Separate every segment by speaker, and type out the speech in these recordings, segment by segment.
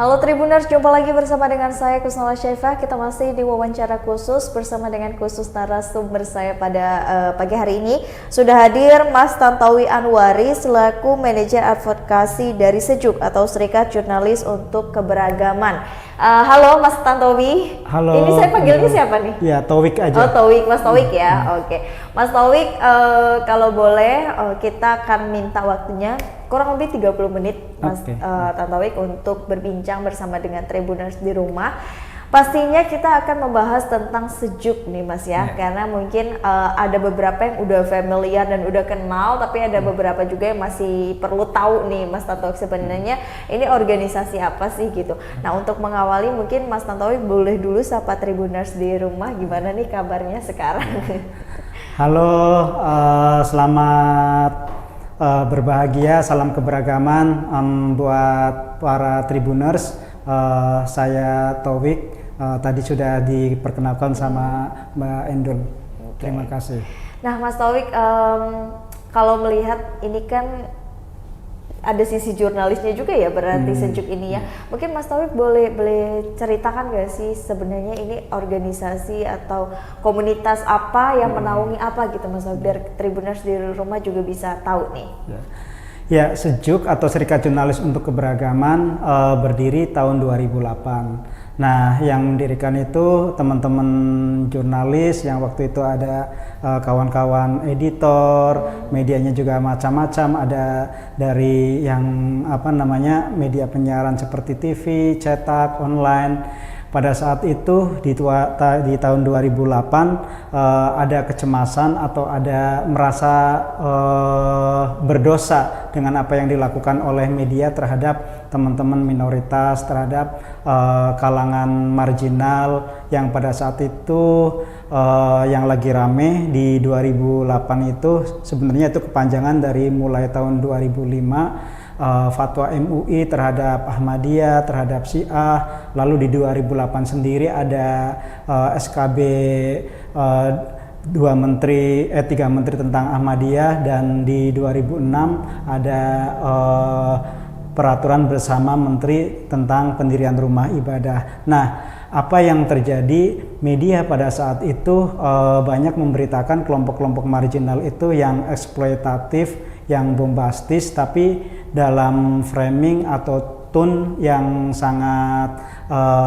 Speaker 1: Halo Tribuners, jumpa lagi bersama dengan saya Kusnala Syaifah. Kita masih di wawancara khusus bersama dengan khusus narasumber saya pada pagi hari ini. Sudah hadir Mas Tantowi Anwari selaku manajer advokasi dari Sejuk atau Serikat Jurnalis untuk Keberagaman. Halo Mas Tantowi.
Speaker 2: Halo.
Speaker 1: Ini saya panggilnya siapa nih?
Speaker 2: Ya, Towik aja.
Speaker 1: Oh, Towik, Mas Towik ya. Oke. Mas Towik, kalau boleh kita akan minta waktunya kurang lebih 30 menit Mas Tantowi untuk berbincang bersama dengan Tribuners di rumah. Pastinya kita akan membahas tentang Sejuk nih Mas ya, karena mungkin ada beberapa yang udah familiar dan udah kenal, tapi ada beberapa juga yang masih perlu tahu nih Mas Tantowi sebenarnya ini organisasi apa sih gitu. Nah, untuk mengawali mungkin Mas Tantowi boleh dulu sapa Tribuners di rumah, gimana nih kabarnya sekarang?
Speaker 2: Halo, selamat berbahagia, salam keberagaman buat para Tribuners. Saya Towik, tadi sudah diperkenalkan sama Mbak Endul. Terima kasih.
Speaker 1: Nah Mas Towik, kalau melihat ini kan ada sisi jurnalisnya juga ya berarti Sejuk ini ya. Mungkin Mas Towik boleh ceritakan gak sih sebenarnya ini organisasi atau komunitas apa yang menaungi apa gitu Mas Towik, biar Tribuners di rumah juga bisa tahu nih.
Speaker 2: Ya, Sejuk atau Serikat Jurnalis untuk Keberagaman berdiri tahun 2008. Nah, yang mendirikan itu teman-teman jurnalis yang waktu itu ada kawan-kawan editor, medianya juga macam-macam, ada dari yang media penyiaran seperti TV, cetak, online. Pada saat itu di tahun 2008 ada kecemasan atau ada merasa berdosa dengan apa yang dilakukan oleh media terhadap teman-teman minoritas, terhadap kalangan marginal yang pada saat itu yang lagi rame di 2008 itu sebenarnya itu kepanjangan dari mulai tahun 2005. Fatwa MUI terhadap Ahmadiyah, terhadap Syiah, lalu di 2008 sendiri ada SKB 3 menteri tentang Ahmadiyah, dan di 2006 ada peraturan bersama menteri tentang pendirian rumah ibadah. Nah, apa yang terjadi, media pada saat itu banyak memberitakan kelompok-kelompok marginal itu yang eksploitatif, yang bombastis, tapi dalam framing atau tone yang sangat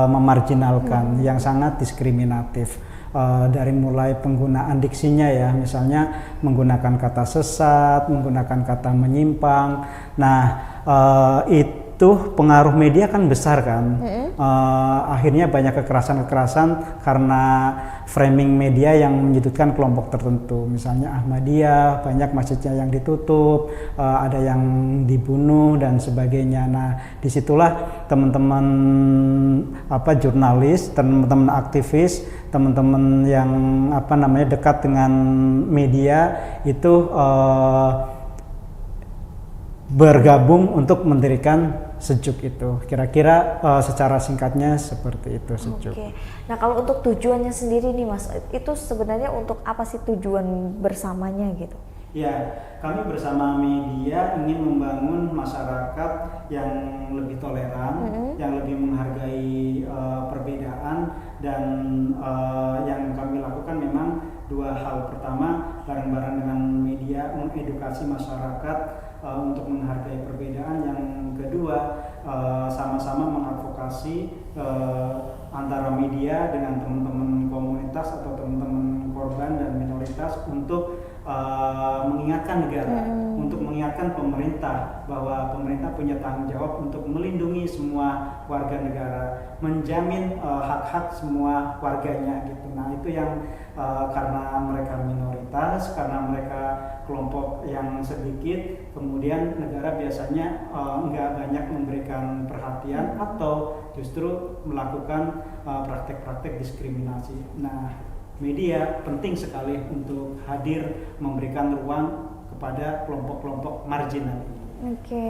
Speaker 2: memarginalkan, yang sangat diskriminatif. Dari mulai penggunaan diksinya ya, misalnya menggunakan kata sesat, menggunakan kata menyimpang. Nah, itu pengaruh media kan besar kan. Akhirnya banyak kekerasan-kekerasan karena framing media yang menyudutkan kelompok tertentu. Misalnya Ahmadiyah, banyak masjidnya yang ditutup, ada yang dibunuh dan sebagainya. Nah, disitulah teman-teman jurnalis, teman-teman aktivis, teman-teman yang dekat dengan media itu bergabung untuk mendirikan Sejuk itu. Kira-kira secara singkatnya seperti itu Sejuk.
Speaker 1: Oke. Nah, kalau untuk tujuannya sendiri nih Mas, itu sebenarnya untuk apa sih tujuan bersamanya gitu?
Speaker 2: Ya, kami bersama media ingin membangun masyarakat yang lebih toleran, yang lebih menghargai perbedaan, dan yang kami lakukan memang dua hal. Pertama, bareng-bareng dengan media mengedukasi masyarakat untuk menghargai perbedaan. Yang kedua, sama-sama mengadvokasi antara media dengan teman-teman komunitas atau teman-teman korban dan minoritas untuk mengingatkan negara, untuk mengingatkan pemerintah bahwa pemerintah punya tanggung jawab untuk melindungi semua warga negara, menjamin hak-hak semua warganya gitu. Nah, itu yang karena mereka minoritas, karena mereka kelompok yang sedikit, kemudian negara biasanya nggak banyak memberikan perhatian atau justru melakukan praktek-praktek diskriminasi. Nah, media penting sekali untuk hadir memberikan ruang kepada kelompok-kelompok marginal ini.
Speaker 1: Oke.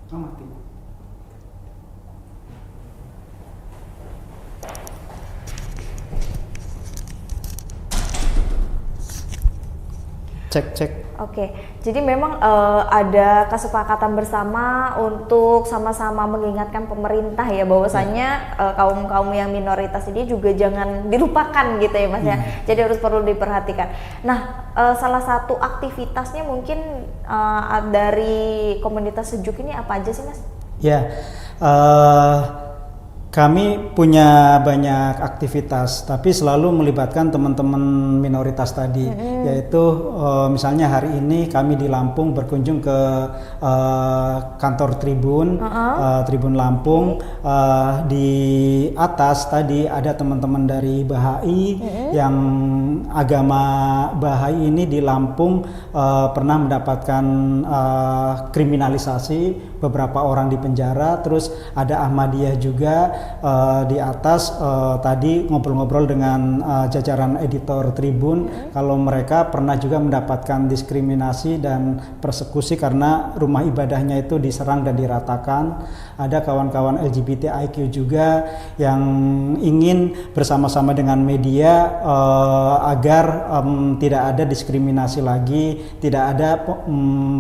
Speaker 2: Mati. Cek.
Speaker 1: Oke, jadi memang ada kesepakatan bersama untuk sama-sama mengingatkan pemerintah ya bahwasanya kaum-kaum yang minoritas ini juga jangan dilupakan gitu ya Mas ya. Jadi harus perlu diperhatikan. Nah, salah satu aktivitasnya mungkin dari komunitas Sejuk ini apa aja sih Mas?
Speaker 2: Ya, kami punya banyak aktivitas, tapi selalu melibatkan teman-teman minoritas tadi, yaitu misalnya hari ini kami di Lampung berkunjung ke kantor Tribun, Tribun Lampung. Di atas tadi ada teman-teman dari Bahai yang agama Bahai ini di Lampung pernah mendapatkan kriminalisasi, beberapa orang di penjara, terus ada Ahmadiyah juga. Di atas tadi ngobrol-ngobrol dengan jajaran editor Tribun kalau mereka pernah juga mendapatkan diskriminasi dan persekusi karena rumah ibadahnya itu diserang dan diratakan. Ada kawan-kawan LGBTIQ juga yang ingin bersama-sama dengan media agar tidak ada diskriminasi lagi, tidak ada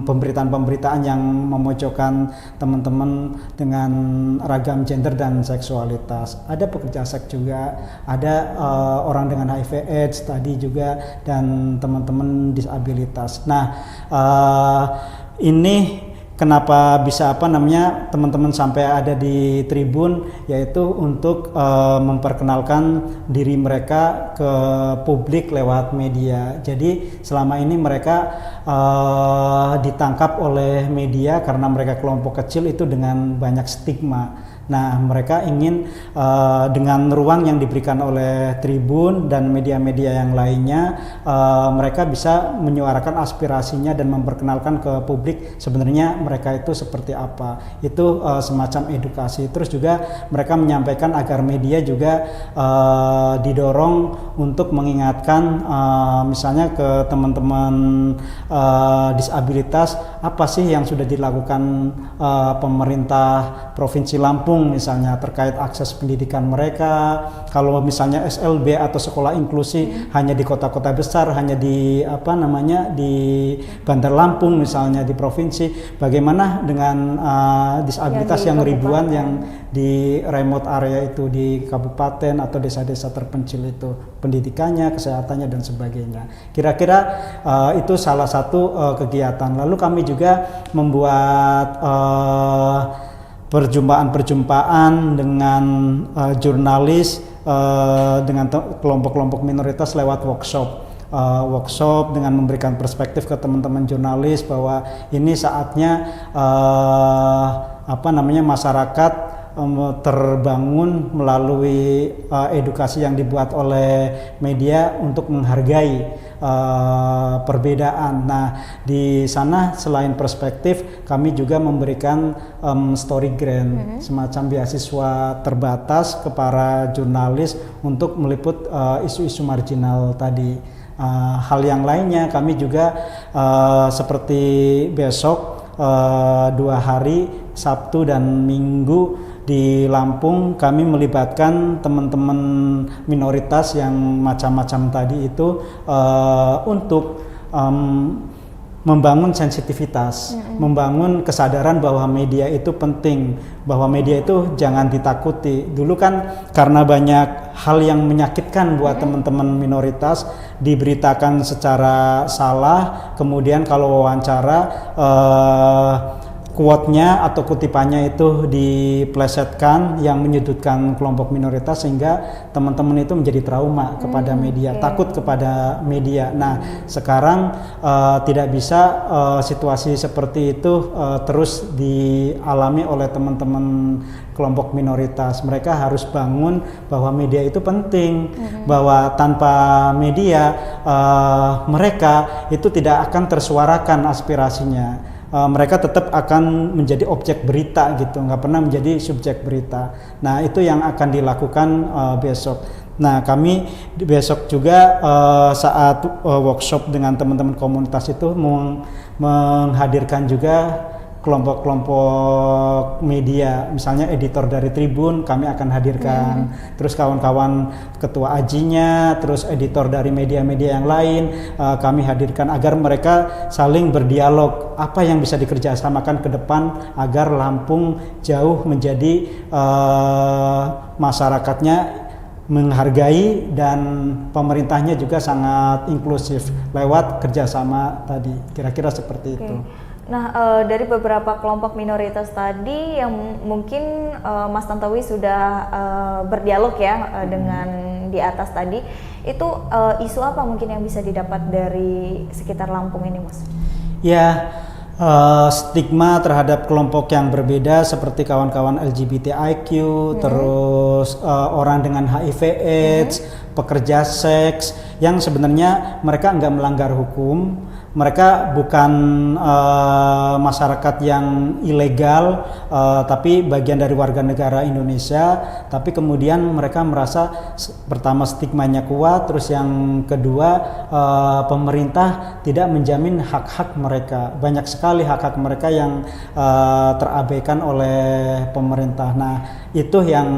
Speaker 2: pemberitaan-pemberitaan yang memojokkan teman-teman dengan ragam gender dan seksualitas. Ada pekerja seks juga, ada orang dengan HIV/AIDS tadi juga, dan teman-teman disabilitas. Nah, ini kenapa bisa teman-teman sampai ada di Tribun, yaitu untuk memperkenalkan diri mereka ke publik lewat media. Jadi selama ini mereka ditangkap oleh media karena mereka kelompok kecil itu dengan banyak stigma. Nah, mereka ingin dengan ruang yang diberikan oleh Tribun dan media-media yang lainnya, mereka bisa menyuarakan aspirasinya dan memperkenalkan ke publik sebenarnya mereka itu seperti apa. Itu semacam edukasi. Terus juga mereka menyampaikan agar media juga didorong untuk mengingatkan misalnya ke teman-teman disabilitas, apa sih yang sudah dilakukan pemerintah Provinsi Lampung misalnya terkait akses pendidikan mereka. Kalau misalnya SLB atau sekolah inklusi hanya di kota-kota besar, hanya di di Bandar Lampung misalnya di provinsi, bagaimana dengan disabilitas yang ribuan yang di remote area itu, di kabupaten atau desa-desa terpencil itu, pendidikannya, kesehatannya dan sebagainya. Kira-kira itu salah satu kegiatan. Lalu kami juga membuat perjumpaan-perjumpaan dengan jurnalis, dengan kelompok-kelompok minoritas lewat workshop dengan memberikan perspektif ke teman-teman jurnalis bahwa ini saatnya masyarakat terbangun melalui edukasi yang dibuat oleh media untuk menghargai perbedaan. Nah, di sana selain perspektif, kami juga memberikan story grant, semacam beasiswa terbatas ke para jurnalis untuk meliput isu-isu marginal tadi. Hal yang lainnya kami juga seperti besok 2 hari, Sabtu dan Minggu di Lampung, kami melibatkan teman-teman minoritas yang macam-macam tadi itu untuk membangun sensitivitas, membangun kesadaran bahwa media itu penting, bahwa media itu jangan ditakuti. Dulu kan karena banyak hal yang menyakitkan buat teman-teman minoritas, diberitakan secara salah, kemudian kalau wawancara quote-nya atau kutipannya itu diplesetkan yang menyudutkan kelompok minoritas, sehingga teman-teman itu menjadi trauma kepada media, takut kepada media. Nah, sekarang tidak bisa situasi seperti itu terus dialami oleh teman-teman kelompok minoritas. Mereka harus bangun bahwa media itu penting, bahwa tanpa media mereka itu tidak akan tersuarakan aspirasinya. Mereka tetap akan menjadi objek berita gitu, nggak pernah menjadi subjek berita. Nah, itu yang akan dilakukan besok. Nah, kami besok juga saat workshop dengan teman-teman komunitas itu menghadirkan juga kelompok-kelompok media, misalnya editor dari Tribun kami akan hadirkan, terus kawan-kawan ketua ajinya, terus editor dari media-media yang lain kami hadirkan agar mereka saling berdialog apa yang bisa dikerjasamakan ke depan agar Lampung jauh menjadi masyarakatnya menghargai dan pemerintahnya juga sangat inklusif lewat kerjasama tadi, kira-kira seperti itu.
Speaker 1: Nah, dari beberapa kelompok minoritas tadi yang mungkin Mas Tantowi sudah berdialog ya dengan di atas tadi, itu isu apa mungkin yang bisa didapat dari sekitar Lampung ini, Mas?
Speaker 2: Ya, stigma terhadap kelompok yang berbeda seperti kawan-kawan LGBTIQ, terus orang dengan HIV/AIDS, pekerja seks, yang sebenarnya mereka nggak melanggar hukum. Mereka bukan masyarakat yang ilegal, tapi bagian dari warga negara Indonesia. Tapi kemudian mereka merasa pertama stigmanya kuat, terus yang kedua pemerintah tidak menjamin hak-hak mereka. Banyak sekali hak-hak mereka yang terabaikan oleh pemerintah. Nah, itu yang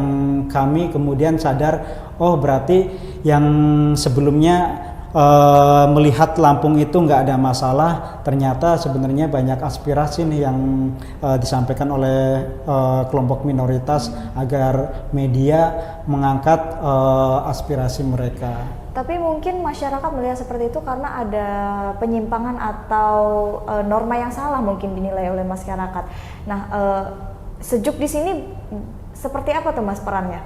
Speaker 2: kami kemudian sadar, oh berarti yang sebelumnya melihat Lampung itu nggak ada masalah, ternyata sebenarnya banyak aspirasi nih yang disampaikan oleh kelompok minoritas agar media mengangkat aspirasi mereka.
Speaker 1: Tapi mungkin masyarakat melihat seperti itu karena ada penyimpangan atau norma yang salah mungkin dinilai oleh masyarakat. Nah, Sejuk di sini seperti apa tuh Mas perannya?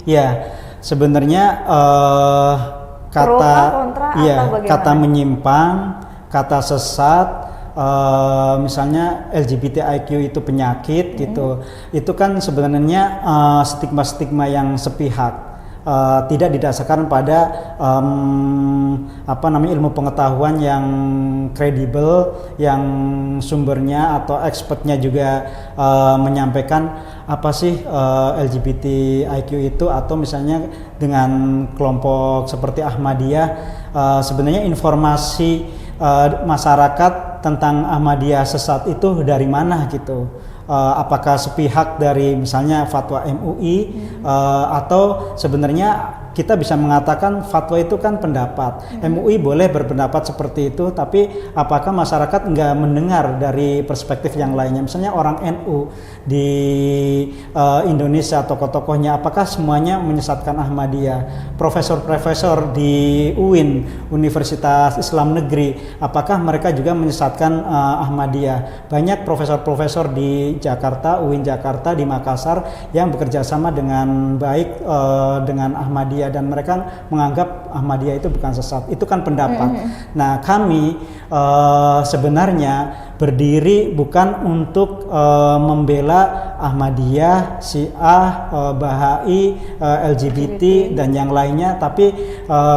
Speaker 2: Ya, sebenarnya kata menyimpang, kata sesat, misalnya LGBTIQ itu penyakit gitu, itu kan sebenarnya stigma-stigma yang sepihak, tidak didasarkan pada ilmu pengetahuan yang kredibel, yang sumbernya atau expertnya juga menyampaikan apa sih LGBTIQ itu, atau misalnya dengan kelompok seperti Ahmadiyah, sebenarnya informasi masyarakat tentang Ahmadiyah sesat itu dari mana gitu. Apakah sepihak dari misalnya fatwa MUI atau sebenarnya kita bisa mengatakan fatwa itu kan pendapat. MUI boleh berpendapat seperti itu, tapi apakah masyarakat nggak mendengar dari perspektif yang lainnya? Misalnya orang NU di Indonesia, tokoh-tokohnya, apakah semuanya menyesatkan Ahmadiyah? Profesor-profesor di UIN, Universitas Islam Negeri, apakah mereka juga menyesatkan Ahmadiyah? Banyak profesor-profesor di Jakarta, UIN Jakarta, di Makassar yang bekerja sama dengan baik dengan Ahmadiyah, dan mereka menganggap Ahmadiyah itu bukan sesat, itu kan pendapat. Nah, kami sebenarnya berdiri bukan untuk membela Ahmadiyah, Syiah, Bahai, LGBT dan yang lainnya, tapi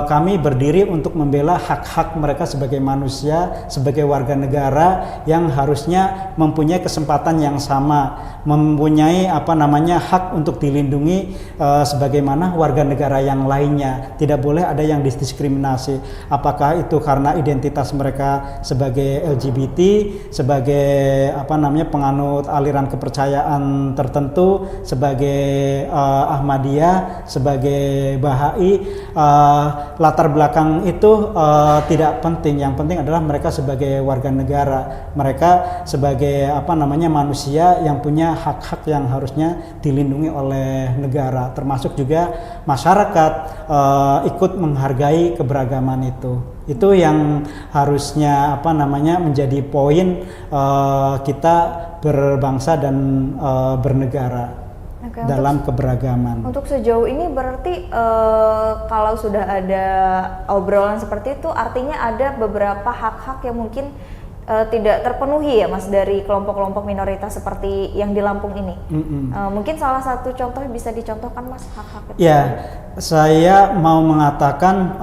Speaker 2: kami berdiri untuk membela hak-hak mereka sebagai manusia, sebagai warga negara yang harusnya mempunyai kesempatan yang sama, mempunyai hak untuk dilindungi sebagaimana warga negara yang lainnya. Tidak boleh ada yang didiskriminasi, apakah itu karena identitas mereka sebagai LGBT, sebagai penganut aliran kepercayaan tertentu, sebagai Ahmadiyah, sebagai Bahai, latar belakang itu tidak penting. Yang penting adalah mereka sebagai warga negara, mereka sebagai manusia yang punya hak-hak yang harusnya dilindungi oleh negara, termasuk juga masyarakat ikut menghargai keberagaman itu. Itu yang harusnya menjadi poin kita berbangsa dan bernegara. Dalam keberagaman.
Speaker 1: Untuk sejauh ini berarti kalau sudah ada obrolan seperti itu, artinya ada beberapa hak-hak yang mungkin tidak terpenuhi ya Mas dari kelompok-kelompok minoritas seperti yang di Lampung ini. Mungkin salah satu contoh bisa dicontohkan Mas hak-hak itu.
Speaker 2: Ya, saya mau mengatakan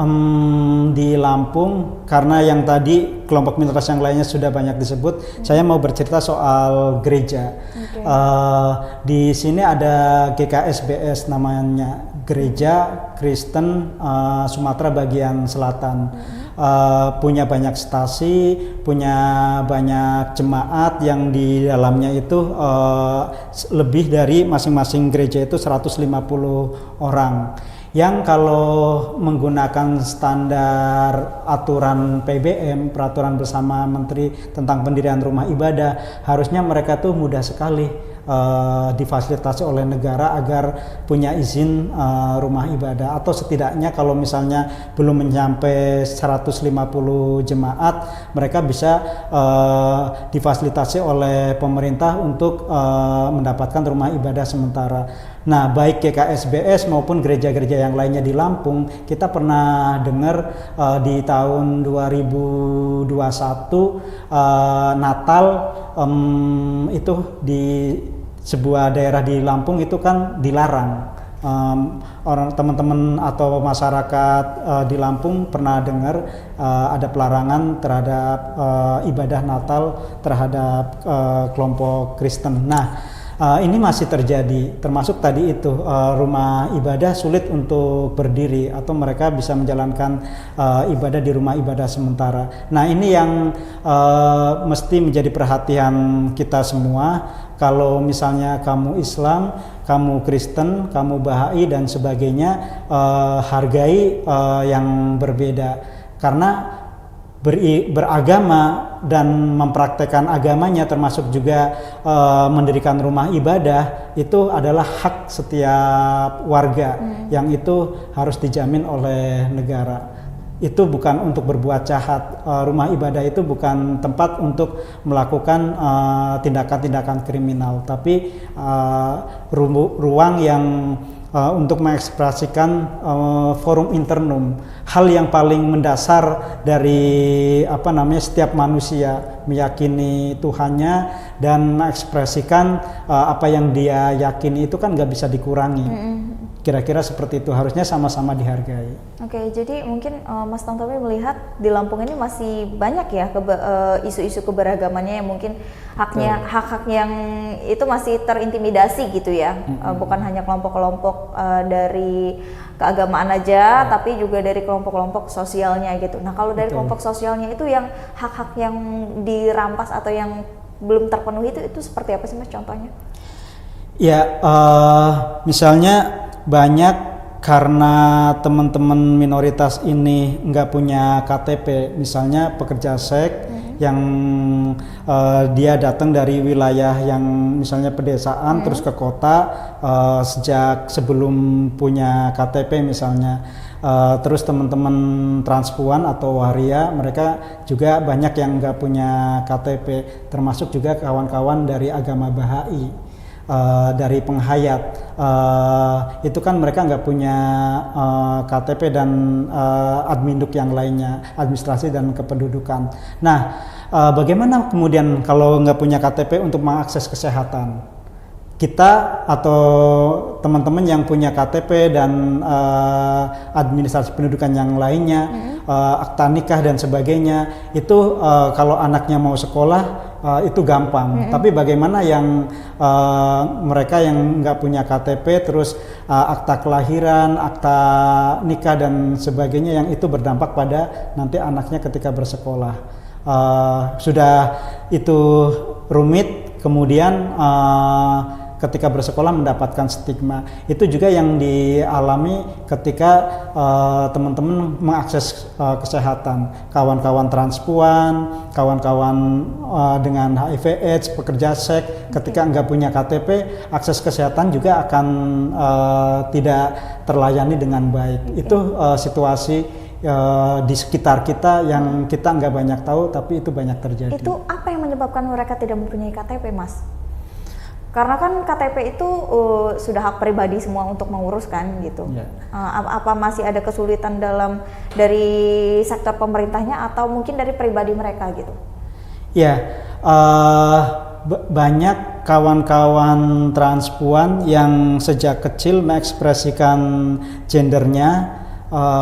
Speaker 2: di Lampung, karena yang tadi kelompok minoritas yang lainnya sudah banyak disebut, saya mau bercerita soal gereja. Di sini ada GKSBS namanya, Gereja Kristen Sumatera Bagian Selatan. punya banyak stasi, punya banyak jemaat yang di dalamnya itu lebih dari masing-masing gereja itu 150 orang. Yang kalau menggunakan standar aturan PBM, peraturan bersama Menteri tentang pendirian rumah ibadah, harusnya mereka tuh mudah sekali difasilitasi oleh negara agar punya izin rumah ibadah, atau setidaknya kalau misalnya belum mencapai 150 jemaat, mereka bisa difasilitasi oleh pemerintah untuk mendapatkan rumah ibadah sementara. Nah, baik GKSBS maupun gereja-gereja yang lainnya di Lampung, kita pernah dengar di tahun 2021 Natal itu di sebuah daerah di Lampung itu kan dilarang. Orang teman-teman atau masyarakat di Lampung pernah dengar ada pelarangan terhadap ibadah Natal terhadap kelompok Kristen. Nah, ini masih terjadi, termasuk tadi itu rumah ibadah sulit untuk berdiri atau mereka bisa menjalankan ibadah di rumah ibadah sementara. Nah, ini yang mesti menjadi perhatian kita semua. Kalau misalnya kamu Islam, kamu Kristen, kamu Bahai dan sebagainya, hargai yang berbeda, karena beragama dan mempraktekkan agamanya termasuk juga mendirikan rumah ibadah itu adalah hak setiap warga yang itu harus dijamin oleh negara. Itu bukan untuk berbuat jahat. Rumah ibadah itu bukan tempat untuk melakukan tindakan-tindakan kriminal, tapi ruang yang untuk mengekspresikan forum internum, hal yang paling mendasar dari setiap manusia, meyakini Tuhannya dan mengekspresikan apa yang dia yakini itu kan nggak bisa dikurangi. Kira-kira seperti itu, harusnya sama-sama dihargai.
Speaker 1: Oke, jadi mungkin Mas Tantowi melihat di Lampung ini masih banyak ya isu-isu keberagamannya yang mungkin hak-hak yang itu masih terintimidasi gitu ya, bukan hanya kelompok-kelompok dari keagamaan aja, tapi juga dari kelompok-kelompok sosialnya gitu. Nah, kalau dari kelompok sosialnya itu yang hak-hak yang dirampas atau yang belum terpenuhi itu seperti apa sih Mas contohnya?
Speaker 2: Ya, misalnya banyak karena teman-teman minoritas ini nggak punya KTP, misalnya pekerja seks yang dia datang dari wilayah yang misalnya pedesaan terus ke kota sejak sebelum punya KTP misalnya. Terus teman-teman transpuan atau waria, mereka juga banyak yang nggak punya KTP, termasuk juga kawan-kawan dari agama Bahai. Dari penghayat itu kan mereka nggak punya KTP dan adminduk yang lainnya, administrasi dan kependudukan. Nah, bagaimana kemudian kalau nggak punya KTP untuk mengakses kesehatan? Kita atau teman-teman yang punya KTP dan administrasi pendudukan yang lainnya, akta nikah dan sebagainya, itu kalau anaknya mau sekolah itu gampang. Tapi bagaimana yang mereka yang nggak punya KTP, terus akta kelahiran, akta nikah dan sebagainya yang itu berdampak pada nanti anaknya ketika bersekolah. Sudah itu rumit, kemudian ketika bersekolah mendapatkan stigma. Itu juga yang dialami ketika teman-teman mengakses kesehatan. Kawan-kawan transpuan, kawan-kawan dengan HIV/AIDS, pekerja seks, ketika nggak punya KTP, akses kesehatan juga akan tidak terlayani dengan baik. Itu situasi di sekitar kita yang kita nggak banyak tahu, tapi itu banyak terjadi. Itu
Speaker 1: apa yang menyebabkan mereka tidak mempunyai KTP, Mas? Karena kan KTP itu sudah hak pribadi semua untuk menguruskan gitu. Apa masih ada kesulitan dari sektor pemerintahnya atau mungkin dari pribadi mereka gitu?
Speaker 2: Ya, banyak kawan-kawan transpuan yang sejak kecil mengekspresikan gendernya,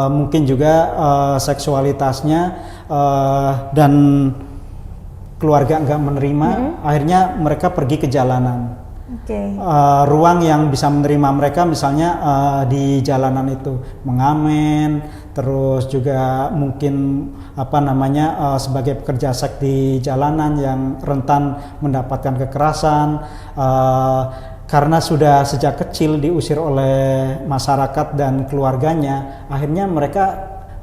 Speaker 2: mungkin juga seksualitasnya, dan keluarga nggak menerima, akhirnya mereka pergi ke jalanan. ruang yang bisa menerima mereka, misalnya di jalanan itu mengamen, terus juga mungkin sebagai pekerja seks di jalanan yang rentan mendapatkan kekerasan karena sudah sejak kecil diusir oleh masyarakat dan keluarganya, akhirnya mereka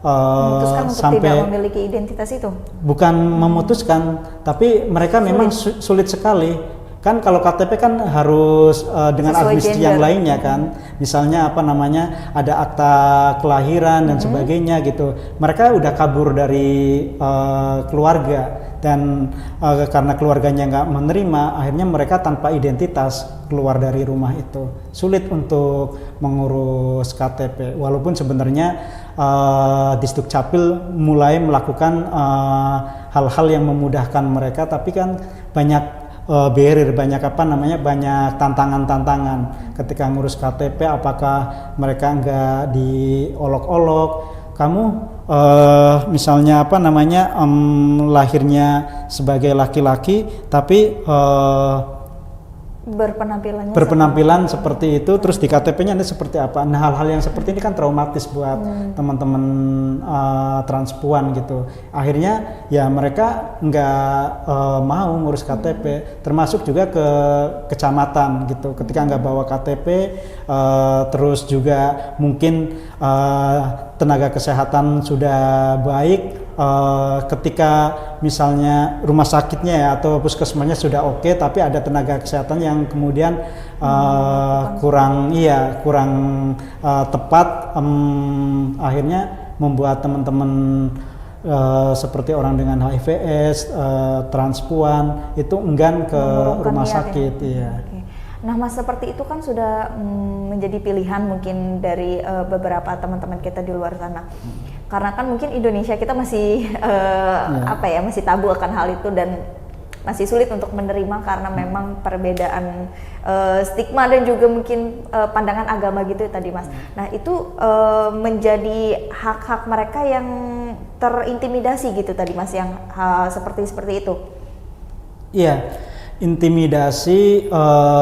Speaker 1: memutuskan untuk
Speaker 2: sampai
Speaker 1: tidak memiliki identitas itu?
Speaker 2: Bukan memutuskan, tapi mereka memang sulit sekali. Kan kalau KTP kan harus dengan administrasi yang lainnya kan, misalnya ada akta kelahiran dan sebagainya gitu. Mereka udah kabur dari keluarga dan karena keluarganya nggak menerima, akhirnya mereka tanpa identitas keluar dari rumah itu. Sulit untuk mengurus KTP, walaupun sebenarnya Disduk Capil mulai melakukan hal-hal yang memudahkan mereka, tapi kan banyak barrier, banyak banyak tantangan ketika ngurus KTP. Apakah mereka nggak diolok-olok, kamu misalnya lahirnya sebagai laki-laki tapi berpenampilan seperti itu, terus di KTP-nya Anda seperti apa. Nah, hal-hal yang seperti ini kan traumatis buat teman-teman transpuan gitu. Akhirnya ya mereka nggak mau ngurus KTP, termasuk juga ke kecamatan gitu. Ketika nggak bawa KTP, terus juga mungkin tenaga kesehatan sudah baik, ketika misalnya rumah sakitnya ya atau puskesmasnya sudah oke, tapi ada tenaga kesehatan yang kemudian kurang tepat, akhirnya membuat teman-teman seperti orang dengan HIV/AIDS, transpuan itu enggan ke rumah sakit ya.
Speaker 1: Nah, Mas, seperti itu kan sudah menjadi pilihan mungkin dari beberapa teman-teman kita di luar sana. Karena kan mungkin Indonesia kita masih masih tabu akan hal itu dan masih sulit untuk menerima karena memang perbedaan stigma dan juga mungkin pandangan agama gitu tadi, Mas. Nah, itu menjadi hak-hak mereka yang terintimidasi gitu tadi, Mas, yang seperti itu.
Speaker 2: Iya. Intimidasi,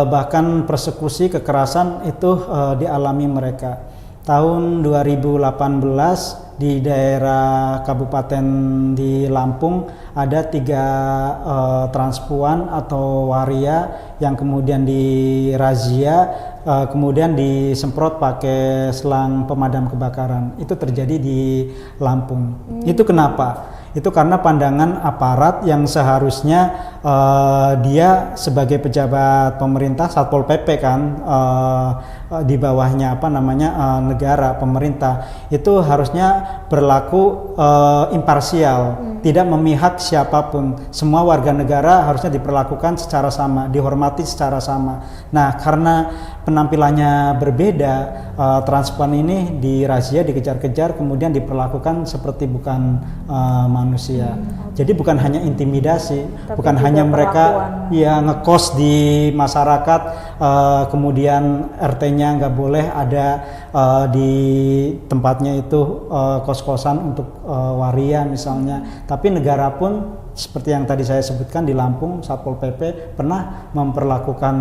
Speaker 2: bahkan persekusi, kekerasan itu dialami mereka. Tahun 2018 di daerah Kabupaten di Lampung ada 3 transpuan atau waria yang kemudian dirazia, kemudian disemprot pakai selang pemadam kebakaran. Itu terjadi di Lampung. Itu kenapa? Itu karena pandangan aparat yang seharusnya dia sebagai pejabat pemerintah, Satpol PP kan, di bawahnya negara, pemerintah, itu harusnya berlaku imparsial, tidak memihak siapapun. Semua warga negara harusnya diperlakukan secara sama, dihormati secara sama. Nah, karena penampilannya berbeda, transpuan ini dirazia, dikejar-kejar, kemudian diperlakukan seperti bukan manusia. Jadi bukan hanya intimidasi, tapi bukan hanya mereka ngekos di masyarakat, kemudian RT-nya nggak boleh ada di tempatnya itu kos-kosan untuk waria misalnya. Tapi negara pun seperti yang tadi saya sebutkan di Lampung, Satpol PP pernah memperlakukan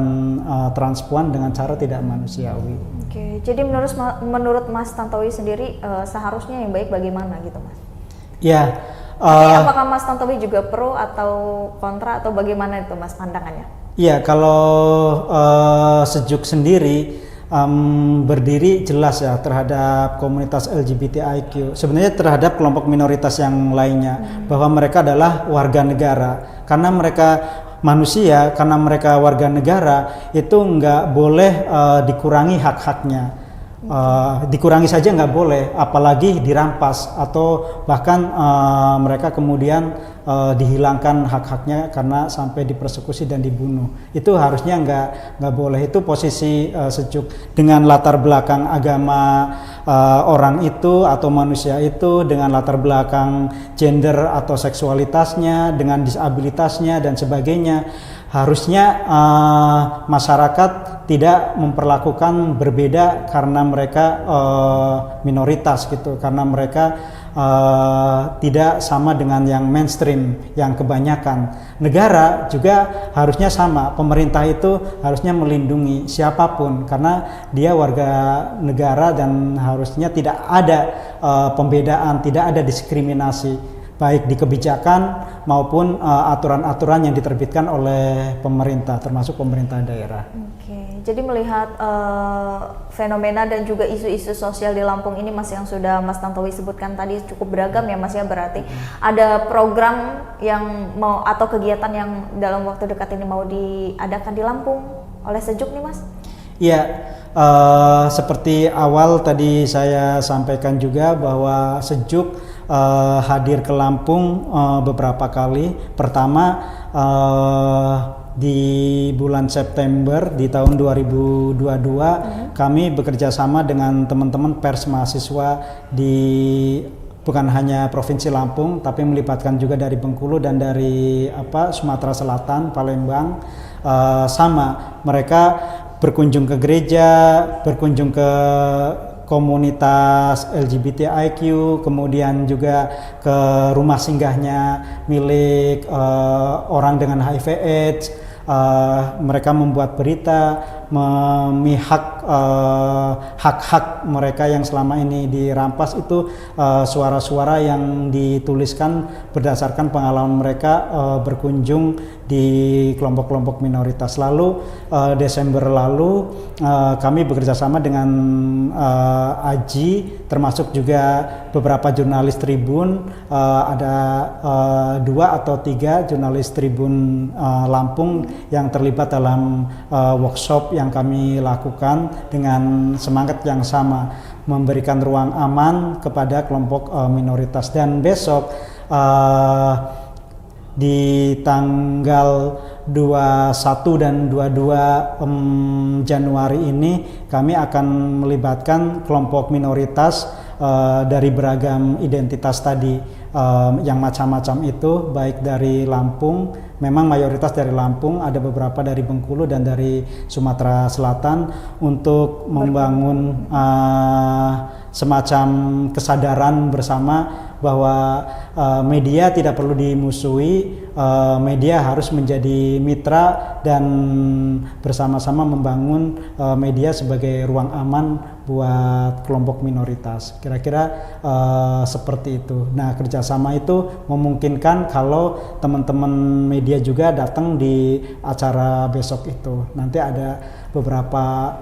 Speaker 2: transpuan dengan cara tidak manusiawi.
Speaker 1: Oke, jadi menurut Mas Tantowi sendiri seharusnya yang baik bagaimana gitu, Mas?
Speaker 2: Ya.
Speaker 1: Tapi apakah Mas Tantowi juga pro atau kontra atau bagaimana itu, Mas, pandangannya?
Speaker 2: Iya, kalau Sejuk sendiri berdiri jelas ya terhadap komunitas LGBTIQ, sebenarnya terhadap kelompok minoritas yang lainnya, bahwa mereka adalah warga negara. Karena mereka manusia, karena mereka warga negara, itu nggak boleh dikurangi hak-haknya. Dikurangi saja nggak boleh, apalagi dirampas atau bahkan mereka kemudian dihilangkan hak-haknya karena sampai dipersekusi dan dibunuh. Itu harusnya nggak boleh. Itu posisi Sejuk dengan latar belakang agama orang itu atau manusia itu, dengan latar belakang gender atau seksualitasnya, dengan disabilitasnya dan sebagainya. Harusnya masyarakat tidak memperlakukan berbeda karena mereka minoritas gitu, karena mereka tidak sama dengan yang mainstream, yang kebanyakan. Negara juga harusnya sama, pemerintah itu harusnya melindungi siapapun karena dia warga negara dan harusnya tidak ada pembedaan, tidak ada diskriminasi baik di kebijakan maupun aturan-aturan yang diterbitkan oleh pemerintah, termasuk pemerintah daerah.
Speaker 1: Oke, jadi melihat fenomena dan juga isu-isu sosial di Lampung ini Mas yang sudah Mas Tantowi sebutkan tadi cukup beragam ya Mas ya, berarti ada program yang mau atau kegiatan yang dalam waktu dekat ini mau diadakan di Lampung oleh Sejuk nih Mas?
Speaker 2: Iya, seperti awal tadi saya sampaikan juga bahwa Sejuk hadir ke Lampung beberapa kali. Pertama di bulan September di tahun 2022 kami bekerja sama dengan teman-teman pers mahasiswa di bukan hanya Provinsi Lampung tapi melibatkan juga dari Bengkulu dan dari Sumatera Selatan, Palembang. Sama mereka berkunjung ke gereja, berkunjung ke komunitas LGBTIQ, kemudian juga ke rumah singgahnya milik orang dengan HIV/AIDS. Mereka membuat berita memihak hak-hak mereka yang selama ini dirampas. Itu suara-suara yang dituliskan berdasarkan pengalaman mereka berkunjung di kelompok-kelompok minoritas. Lalu Desember lalu kami bekerjasama dengan AJI, termasuk juga beberapa jurnalis Tribun. Ada 2 atau 3 jurnalis Tribun Lampung yang terlibat dalam workshop yang kami lakukan dengan semangat yang sama, memberikan ruang aman kepada kelompok minoritas. Dan besok di tanggal 21 dan 22 Januari ini kami akan melibatkan kelompok minoritas dari beragam identitas tadi, yang macam-macam itu, baik dari Lampung, memang mayoritas dari Lampung, ada beberapa dari Bengkulu dan dari Sumatera Selatan, untuk membangun semacam kesadaran bersama bahwa media tidak perlu dimusuhi, media harus menjadi mitra dan bersama-sama membangun media sebagai ruang aman buat kelompok minoritas. Kira-kira seperti itu. Nah, kerjasama itu memungkinkan kalau teman-teman media juga datang di acara besok itu. Nanti ada beberapa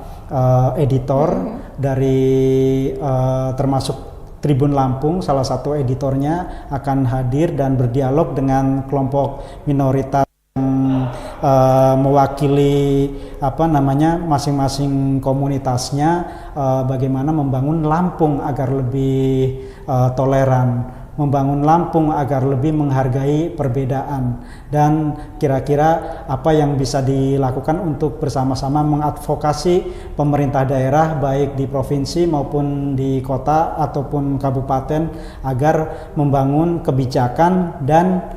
Speaker 2: editor dari termasuk Tribun Lampung, salah satu editornya akan hadir dan berdialog dengan kelompok minoritas yang mewakili masing-masing komunitasnya, bagaimana membangun Lampung agar lebih toleran, membangun Lampung agar lebih menghargai perbedaan, dan kira-kira apa yang bisa dilakukan untuk bersama-sama mengadvokasi pemerintah daerah baik di provinsi maupun di kota ataupun kabupaten agar membangun kebijakan dan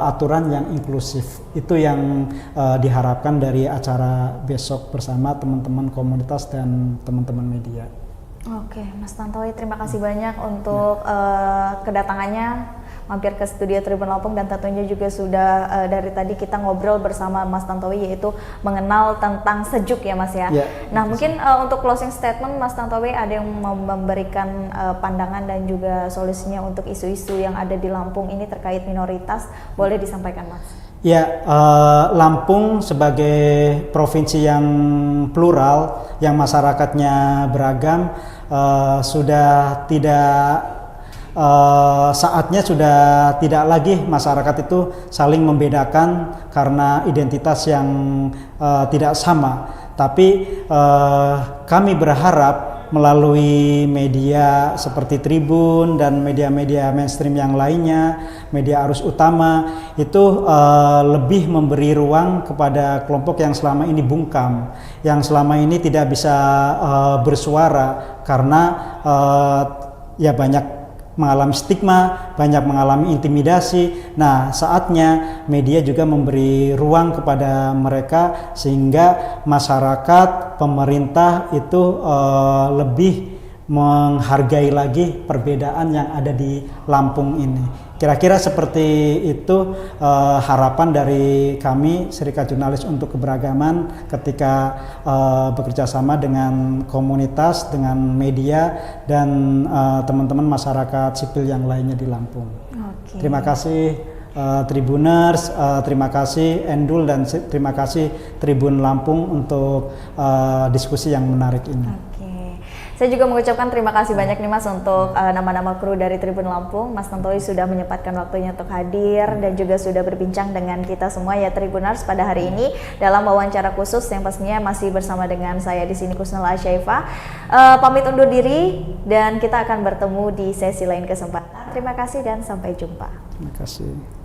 Speaker 2: aturan yang inklusif. Itu yang diharapkan dari acara besok bersama teman-teman komunitas dan teman-teman media.
Speaker 1: Oke, Mas Tantowi, terima kasih banyak untuk kedatangannya mampir ke studio Tribun Lampung, dan tentunya juga sudah dari tadi kita ngobrol bersama Mas Tantowi, yaitu mengenal tentang Sejuk ya Mas ya. Nah, mungkin untuk closing statement Mas Tantowi ada yang mau memberikan pandangan dan juga solusinya untuk isu-isu yang ada di Lampung ini terkait minoritas, boleh disampaikan Mas.
Speaker 2: Ya, Lampung sebagai provinsi yang plural, yang masyarakatnya beragam, sudah tidak saatnya sudah tidak lagi masyarakat itu saling membedakan karena identitas yang tidak sama. Tapi kami berharap melalui media seperti Tribun dan media-media mainstream yang lainnya, media arus utama, itu lebih memberi ruang kepada kelompok yang selama ini bungkam, yang selama ini tidak bisa bersuara karena ya banyak mengalami stigma, banyak mengalami intimidasi. Nah, saatnya media juga memberi ruang kepada mereka sehingga masyarakat, pemerintah itu lebih menghargai lagi perbedaan yang ada di Lampung ini. Kira-kira seperti itu harapan dari kami Serikat Jurnalis untuk Keberagaman ketika bekerja sama dengan komunitas, dengan media, dan teman-teman masyarakat sipil yang lainnya di Lampung.
Speaker 1: Okay.
Speaker 2: Terima kasih Tribuners, terima kasih Endul, dan terima kasih Tribun Lampung untuk diskusi yang menarik ini.
Speaker 1: Saya juga mengucapkan terima kasih banyak nih Mas untuk nama-nama kru dari Tribun Lampung. Mas Tantowi sudah menyempatkan waktunya untuk hadir dan juga sudah berbincang dengan kita semua ya Tribuners pada hari ini dalam wawancara khusus yang pastinya masih bersama dengan saya di sini Kusnul Asyaifa. Pamit undur diri dan kita akan bertemu di sesi lain kesempatan. Terima kasih dan sampai jumpa.
Speaker 2: Terima kasih.